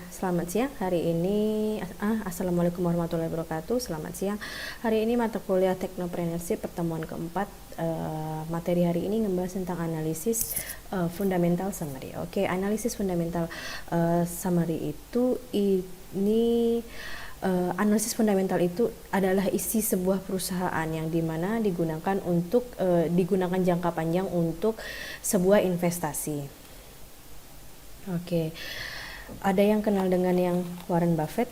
Selamat siang. Hari ini, Assalamualaikum warahmatullahi wabarakatuh. Selamat siang. Hari ini mata kuliah Technopreneurship pertemuan keempat. Materi hari ini ngebahas tentang analisis fundamental summary. Analisis fundamental summary itu analisis fundamental itu adalah isi sebuah perusahaan yang dimana digunakan digunakan jangka panjang untuk sebuah investasi. Ada yang kenal dengan yang Warren Buffett?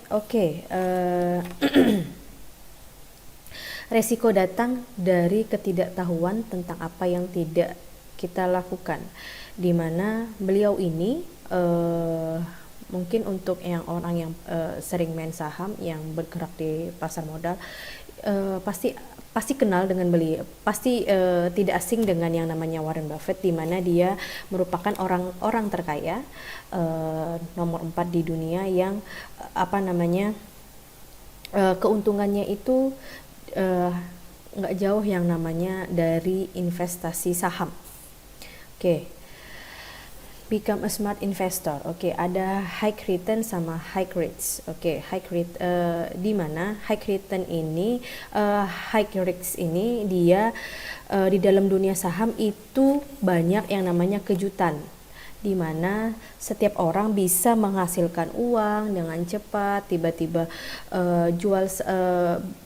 Resiko datang dari ketidaktahuan tentang apa yang tidak kita lakukan. Dimana beliau ini mungkin untuk orang yang sering main saham, yang bergerak di pasar modal, pasti kenal dengan beliau, pasti tidak asing dengan yang namanya Warren Buffett, di mana dia merupakan orang terkaya nomor 4 di dunia yang keuntungannya itu nggak jauh yang namanya dari investasi saham. Become a smart investor. Ada high return sama high risks. Di mana high return ini, high risks ini dia di dalam dunia saham itu banyak yang namanya kejutan, di mana setiap orang bisa menghasilkan uang dengan cepat, tiba-tiba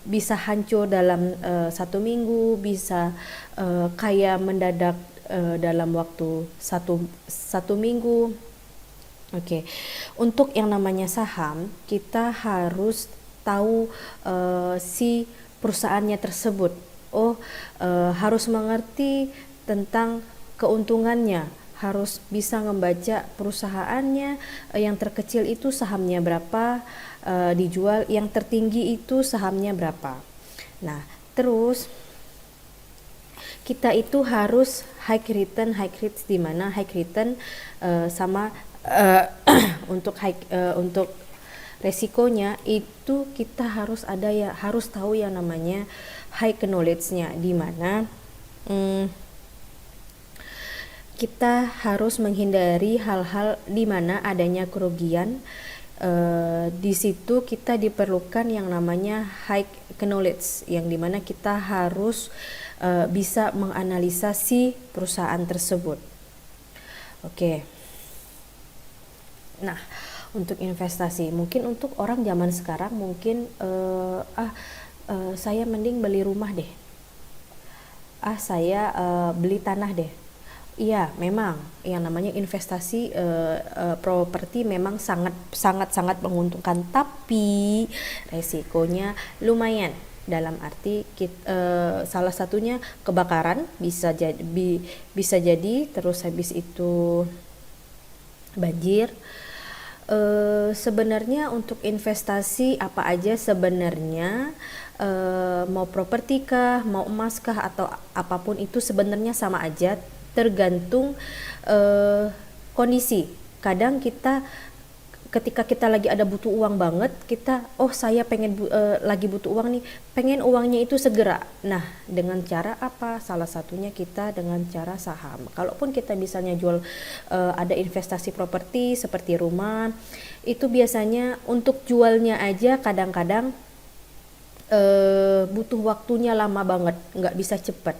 bisa hancur dalam 1 minggu, bisa kaya mendadak dalam waktu satu minggu. Untuk yang namanya saham, kita harus tahu si perusahaannya tersebut. Harus mengerti tentang keuntungannya, harus bisa membaca perusahaannya. Yang terkecil itu sahamnya berapa dijual, yang tertinggi itu sahamnya berapa. Nah, terus kita itu harus high return, high risks, di mana high return sama untuk resikonya itu kita harus tahu yang namanya high knowledge-nya, di mana kita harus menghindari hal-hal di mana adanya kerugian. Di situ kita diperlukan yang namanya high knowledge, yang dimana kita harus bisa menganalisa si perusahaan tersebut. Nah, untuk investasi, mungkin untuk orang zaman sekarang mungkin saya mending beli rumah deh, saya beli tanah deh. Iya, memang yang namanya investasi properti memang sangat menguntungkan, tapi resikonya lumayan. Dalam arti salah satunya kebakaran bisa jadi, terus habis itu banjir. Sebenarnya untuk investasi apa aja sebenarnya, mau properti kah, mau emas kah, atau apapun itu sebenarnya sama aja, tergantung kondisi. Kadang ketika kita lagi ada butuh uang banget, saya lagi butuh uang nih, pengen uangnya itu segera. Nah, dengan cara apa? Salah satunya kita dengan cara saham. Kalaupun kita misalnya ada investasi properti seperti rumah, itu biasanya untuk jualnya aja kadang-kadang butuh waktunya lama banget, nggak bisa cepet.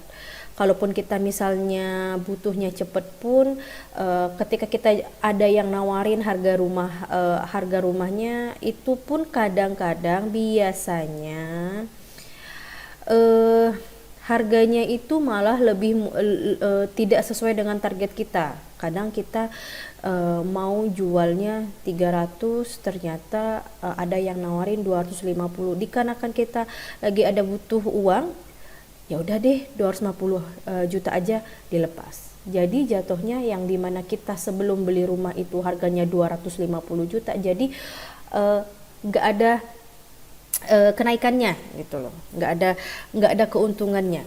Kalaupun kita misalnya butuhnya cepet pun, ketika kita ada yang nawarin harga rumahnya itu pun kadang-kadang biasanya harganya itu malah lebih tidak sesuai dengan target kita. Kadang kita mau jualnya 300, ternyata ada yang nawarin 250. Dikarenakan kita lagi ada butuh uang, ya udah deh 250 juta aja dilepas. Jadi jatuhnya yang dimana kita sebelum beli rumah itu harganya 250 juta, jadi nggak ada kenaikannya gitu loh, nggak ada keuntungannya.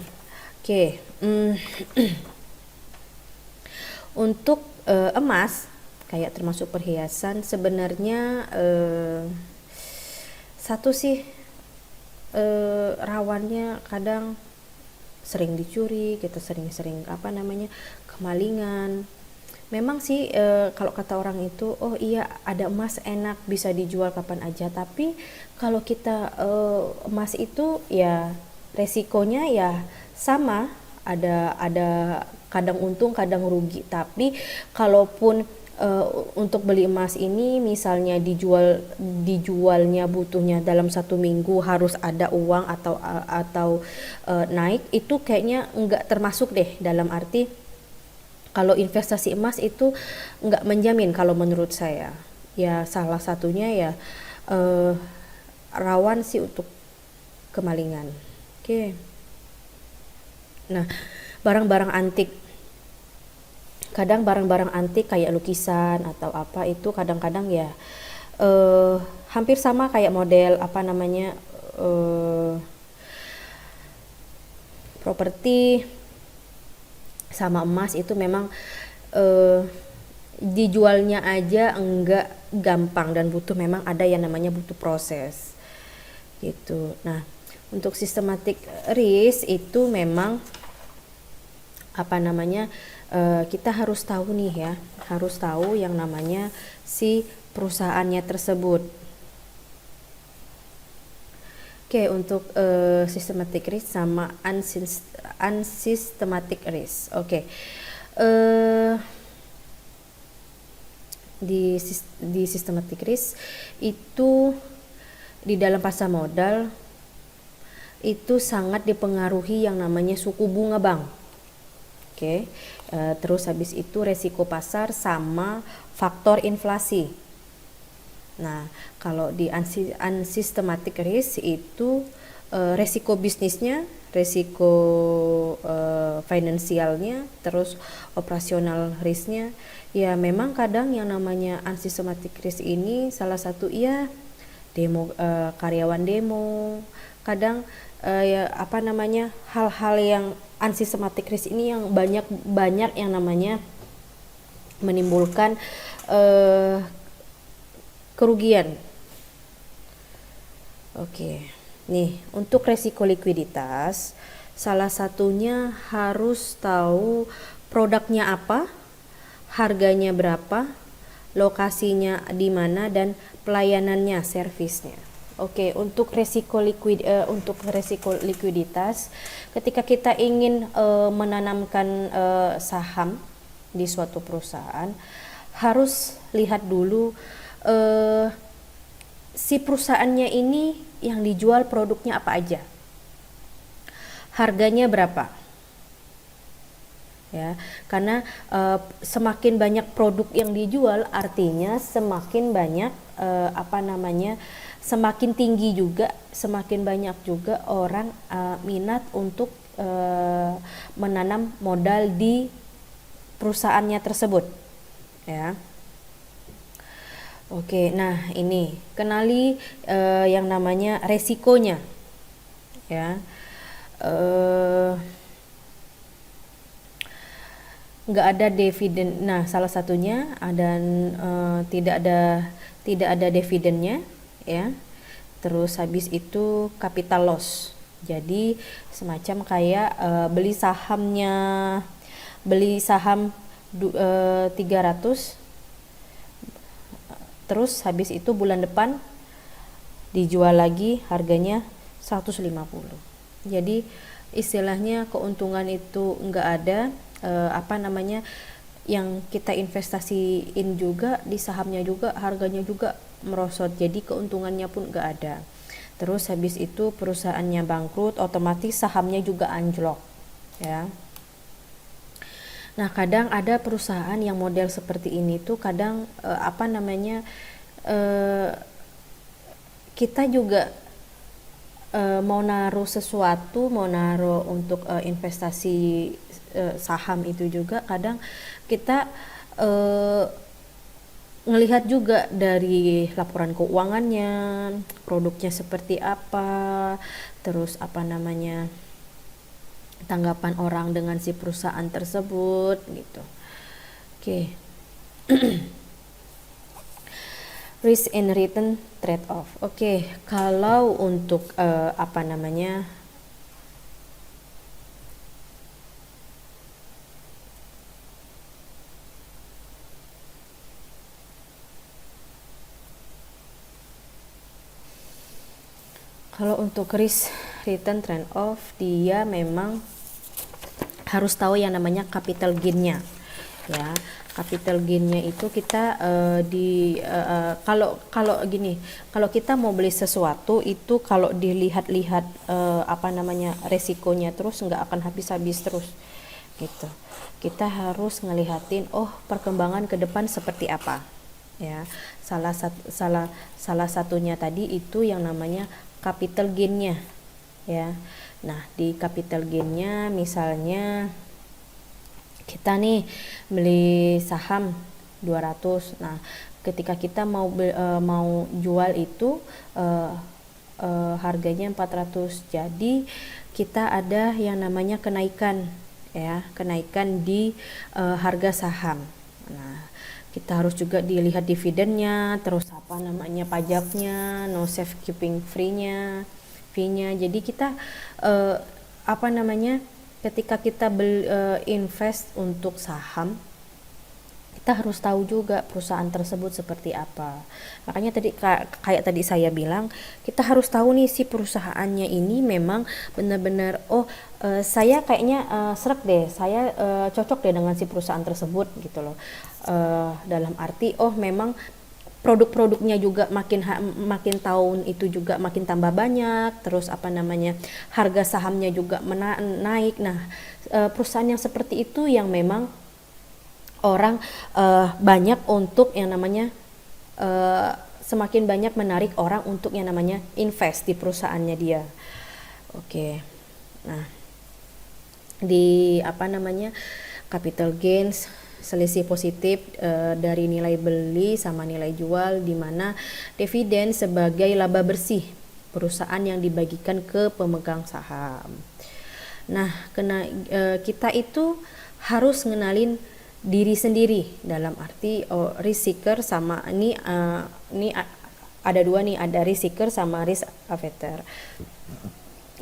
Untuk emas, kayak termasuk perhiasan, sebenarnya satu sih rawannya kadang sering dicuri, kita sering kemalingan. memang sih kalau kata orang itu, oh iya ada emas enak bisa dijual kapan aja, tapi kalau kita emas itu ya resikonya ya sama, ada kadang untung kadang rugi. Tapi kalaupun untuk beli emas ini misalnya dijualnya butuhnya dalam 1 minggu harus ada uang atau naik, itu kayaknya nggak termasuk deh. Dalam arti kalau investasi emas itu nggak menjamin kalau menurut saya. Ya salah satunya ya eh, rawan sih untuk kemalingan. Oke. Nah, barang-barang antik. Kadang barang-barang antik kayak lukisan atau apa itu kadang-kadang ya hampir sama kayak model apa namanya properti sama emas itu memang eh, dijualnya aja enggak gampang dan memang ada yang namanya butuh proses gitu. Nah, untuk systematic risk itu memang apa namanya kita harus tahu nih ya, harus tahu yang namanya si perusahaannya tersebut. Oke, untuk systematic risk sama unsystematic risk. Oke. Di systematic risk itu di dalam pasar modal itu sangat dipengaruhi yang namanya suku bunga bank. Oke. Terus habis itu resiko pasar sama faktor inflasi. Nah, kalau di unsystematic risk itu resiko bisnisnya, resiko finansialnya, terus operasional risknya. Ya memang kadang yang namanya unsystematic risk ini salah satu ya demo, karyawan demo, kadang ya apa namanya hal-hal yang unsystematic risk ini yang banyak yang namanya menimbulkan kerugian. Oke. Nih, untuk resiko likuiditas, salah satunya harus tahu produknya apa, harganya berapa, lokasinya di mana, dan pelayanannya, servisnya. Oke, untuk resiko likuiditas, ketika kita ingin menanamkan saham di suatu perusahaan, harus lihat dulu si perusahaannya ini yang dijual produknya apa aja, harganya berapa, ya. Karena semakin banyak produk yang dijual artinya semakin banyak semakin tinggi juga, semakin banyak juga orang minat untuk menanam modal di perusahaannya tersebut, ya. Oke, nah ini kenali yang namanya resikonya, ya. Nggak ada dividen. Nah, salah satunya tidak ada dividennya, ya. Terus habis itu capital loss. Jadi semacam kayak beli saham 300, terus habis itu bulan depan dijual lagi harganya 150. Jadi istilahnya keuntungan itu enggak ada, yang kita investasiin juga di sahamnya juga harganya juga merosot, jadi keuntungannya pun enggak ada. Terus habis itu perusahaannya bangkrut, otomatis sahamnya juga anjlok, ya. Nah, kadang ada perusahaan yang model seperti ini tuh kadang kita juga mau naruh sesuatu, mau naruh untuk investasi saham itu juga kadang kita ngelihat juga dari laporan keuangannya, produknya seperti apa, terus tanggapan orang dengan si perusahaan tersebut gitu. Oke. Risk and return trade off. Oke, kalau untuk Kalau untuk risk return trade off, dia memang harus tahu yang namanya capital gain-nya, ya. Capital gain-nya itu kita kalau gini, kalau kita mau beli sesuatu itu kalau dilihat-lihat resikonya terus nggak akan habis-habis terus gitu. Kita harus ngelihatin perkembangan ke depan seperti apa, ya. Salah satunya tadi itu yang namanya capital gain-nya, ya. Nah, di capital gain-nya misalnya kita nih beli saham 200. Nah, ketika kita mau jual itu harganya 400. Jadi kita ada yang namanya kenaikan, ya, kenaikan di harga saham. Nah, kita harus juga dilihat dividennya, terus pajaknya, no safekeeping fee-nya. Jadi kita ketika kita invest untuk saham, kita harus tahu juga perusahaan tersebut seperti apa. Makanya tadi kayak tadi saya bilang, kita harus tahu nih si perusahaannya ini memang benar-benar saya kayaknya srek deh, saya cocok deh dengan si perusahaan tersebut gitu loh. Dalam arti memang produk-produknya juga makin tahun itu juga makin tambah banyak, terus harga sahamnya juga naik. Nah, perusahaan yang seperti itu yang memang orang banyak untuk yang namanya semakin banyak menarik orang untuk yang namanya invest di perusahaannya dia. Oke. Nah, di capital gains, selisih positif dari nilai beli sama nilai jual, di mana dividen sebagai laba bersih perusahaan yang dibagikan ke pemegang saham. Nah, kita itu harus ngenalin diri sendiri, dalam arti risk seeker sama ini ada dua nih, ada risk seeker sama risk averter.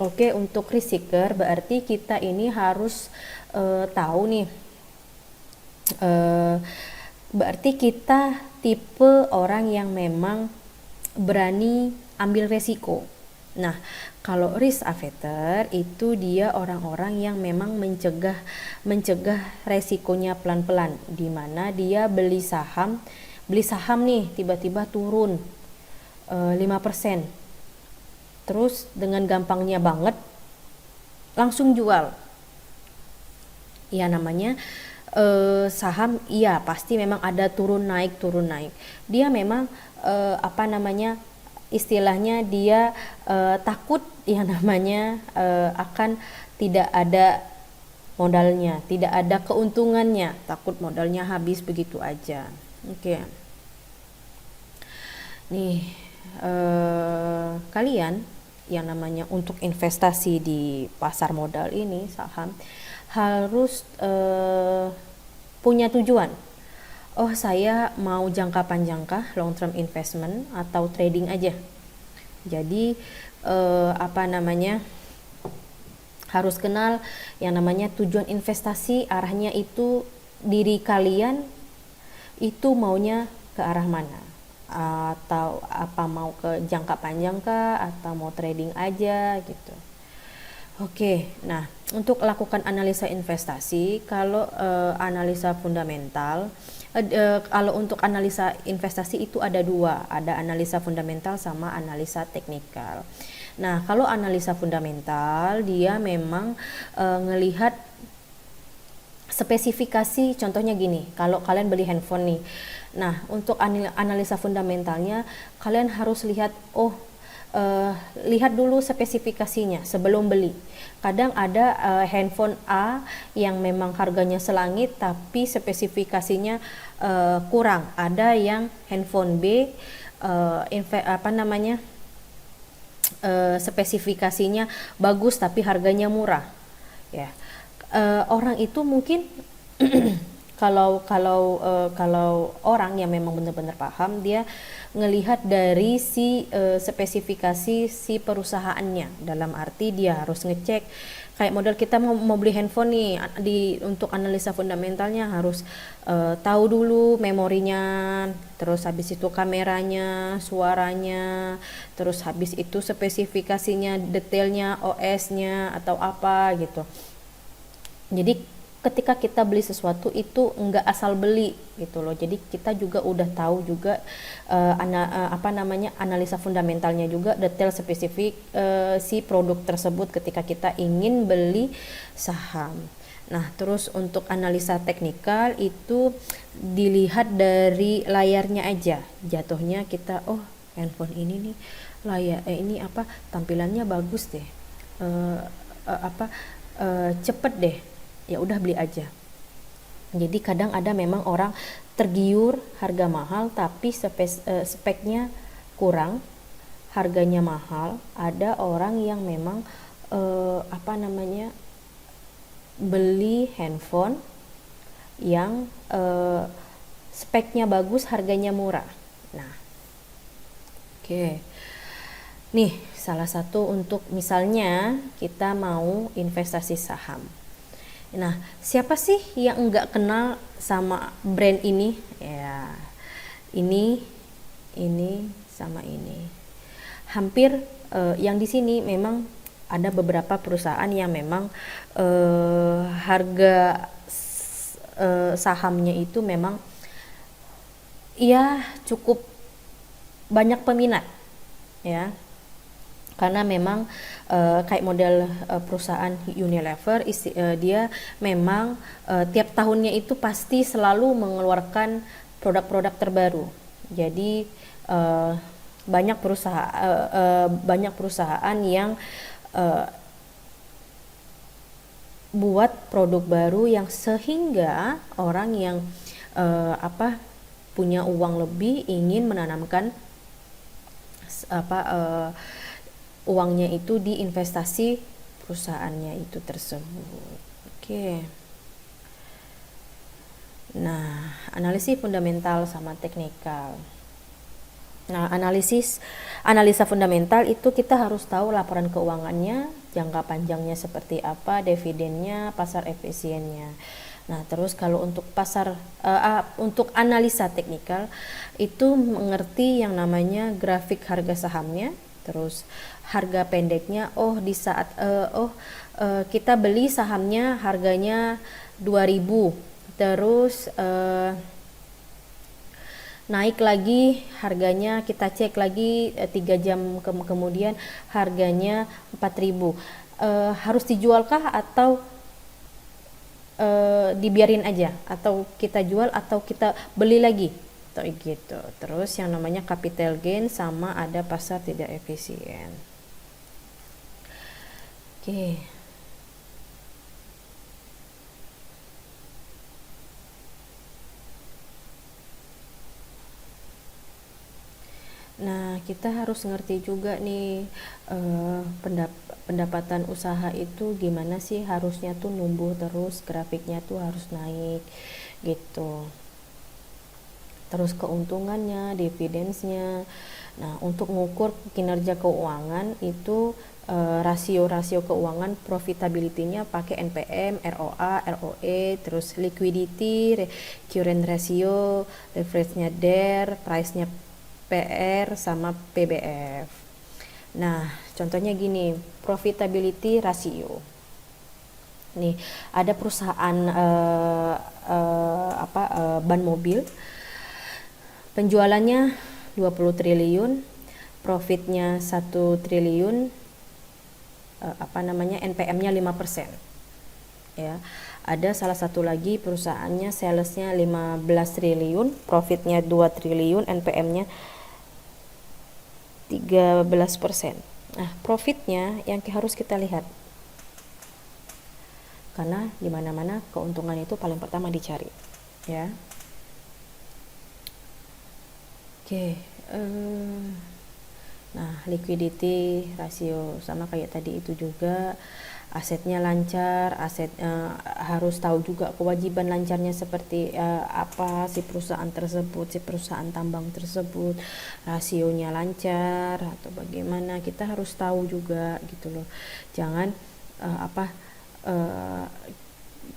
Oke, untuk risk seeker berarti kita ini harus tahu nih, berarti kita tipe orang yang memang berani ambil resiko. Nah, kalau risk averter itu dia orang-orang yang memang mencegah resikonya pelan-pelan, di mana dia beli saham nih tiba-tiba turun 5%. Terus dengan gampangnya banget langsung jual. Ya, namanya saham, iya pasti memang ada turun naik. Dia memang istilahnya dia takut yang namanya akan tidak ada modalnya, tidak ada keuntungannya, takut modalnya habis begitu aja. Oke. Nih, kalian yang namanya untuk investasi di pasar modal ini, saham, harus punya tujuan. Saya mau jangka panjang kah, long term investment, atau trading aja. Jadi harus kenal yang namanya tujuan investasi, arahnya itu diri kalian itu maunya ke arah mana, atau mau ke jangka panjang kah, atau mau trading aja gitu. Oke, nah untuk lakukan analisa investasi, kalau analisa fundamental, kalau untuk analisa investasi itu ada dua, ada analisa fundamental sama analisa teknikal. Nah, kalau analisa fundamental dia memang ngelihat spesifikasi, contohnya gini, kalau kalian beli handphone nih, nah untuk analisa fundamentalnya kalian harus lihat lihat dulu spesifikasinya sebelum beli. Kadang ada handphone A yang memang harganya selangit tapi spesifikasinya kurang. Ada yang handphone B spesifikasinya bagus tapi harganya murah. Ya, orang itu mungkin kalau orang yang memang benar-benar paham, dia ngelihat dari si spesifikasi si perusahaannya. Dalam arti dia harus ngecek kayak model kita mau beli handphone nih, untuk analisa fundamentalnya harus tahu dulu memorinya, terus habis itu kameranya, suaranya, terus habis itu spesifikasinya, detailnya, OS-nya atau apa gitu. Jadi ketika kita beli sesuatu itu enggak asal beli gitu loh. Jadi kita juga udah tahu juga analisa fundamentalnya juga, detail spesifik si produk tersebut ketika kita ingin beli saham. Nah, terus untuk analisa teknikal itu dilihat dari layarnya aja. Jatuhnya kita, oh handphone ini nih ini tampilannya bagus deh. Cepet deh, ya udah beli aja. Jadi kadang ada memang orang tergiur harga mahal tapi speknya kurang, harganya mahal. Ada orang yang memang beli handphone yang speknya bagus, harganya murah. Nah, oke. Nih, salah satu untuk misalnya kita mau investasi saham. Nah, siapa sih yang enggak kenal sama brand ini? Ya, ini sama ini. Hampir yang di sini memang ada beberapa perusahaan yang memang harga sahamnya itu memang ya cukup banyak peminat, ya. Karena memang kayak model perusahaan Unilever, dia memang tiap tahunnya itu pasti selalu mengeluarkan produk-produk terbaru. Jadi banyak perusahaan yang buat produk baru yang sehingga orang yang punya uang lebih ingin menanamkan uangnya itu di investasi perusahaannya itu tersebut. Oke. Nah, analisis fundamental sama teknikal. Nah, analisa fundamental itu kita harus tahu laporan keuangannya, jangka panjangnya seperti apa, dividennya, pasar efisiennya. Nah, terus kalau untuk untuk analisa teknikal itu mengerti yang namanya grafik harga sahamnya, terus harga pendeknya, di saat kita beli sahamnya harganya 2000, terus naik lagi harganya, kita cek lagi 3 jam kemudian harganya 4000. Harus dijualkah atau dibiarin aja, atau kita jual atau kita beli lagi atau gitu. Terus yang namanya capital gain sama ada pasar tidak efisien. Oke. Nah, kita harus ngerti juga nih pendapatan usaha itu gimana sih, harusnya tuh numbuh terus, grafiknya tuh harus naik gitu. Terus keuntungannya, dividensnya. Nah, untuk mengukur kinerja keuangan itu rasio-rasio keuangan, profitability-nya pakai NPM, ROA, ROE, terus liquidity, current ratio, leverage-nya DER, price-nya PR sama PBF. Nah, contohnya gini, profitability ratio. Nih, ada perusahaan ban mobil, penjualannya 20 triliun, profitnya 1 triliun, NPM-nya 5%. Ya. Ada salah satu lagi perusahaannya salesnya 15 triliun, profitnya 2 triliun, NPM-nya 13%. Nah, profitnya yang harus kita lihat. Karena di mana-mana keuntungan itu paling pertama dicari, ya. Oke, Nah, liquidity rasio sama kayak tadi itu juga, asetnya lancar, harus tahu juga kewajiban lancarnya seperti apa si perusahaan tersebut, si perusahaan tambang tersebut, rasionya lancar atau bagaimana, kita harus tahu juga gitu loh. Jangan uh,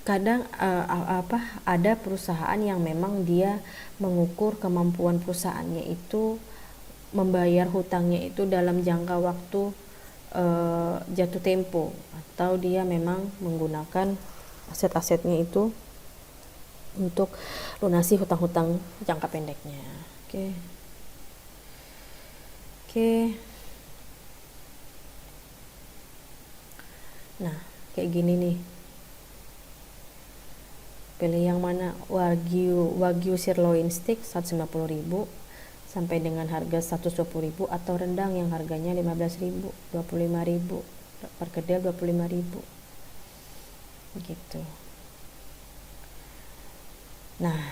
kadang ada perusahaan yang memang dia mengukur kemampuan perusahaannya itu membayar hutangnya itu dalam jangka waktu jatuh tempo, atau dia memang menggunakan aset-asetnya itu untuk lunasi hutang-hutang jangka pendeknya. Oke. Nah, kayak gini nih. Pilih yang mana? Wagyu sirloin steak 150.000 sampai dengan harga 120.000, atau rendang yang harganya 15.000, 25.000, perkedel 25.000 gitu. Nah,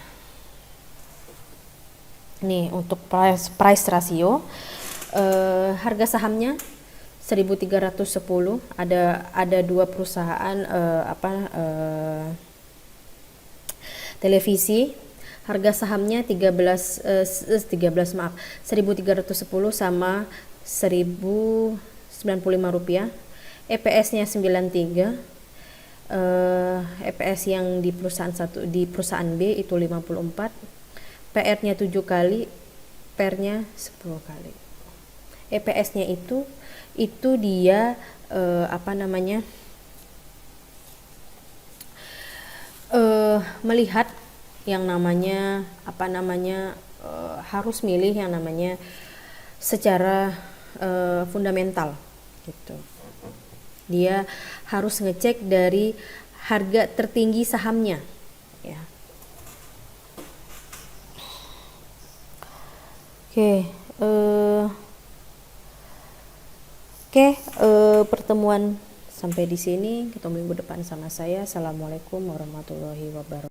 nih untuk price rasio, harga sahamnya 1.310. Ada dua perusahaan televisi, harga sahamnya 1.310 sama 1.095 rupiah. EPS-nya 93. EPS yang di perusahaan B itu 54. PR-nya 7 kali, PER-nya 10 kali. EPS-nya itu dia melihat yang namanya harus milih yang namanya secara fundamental gitu. Dia harus ngecek dari harga tertinggi sahamnya ya. Pertemuan sampai di sini. Ketemu minggu depan sama saya. Assalamualaikum warahmatullahi wabarakatuh.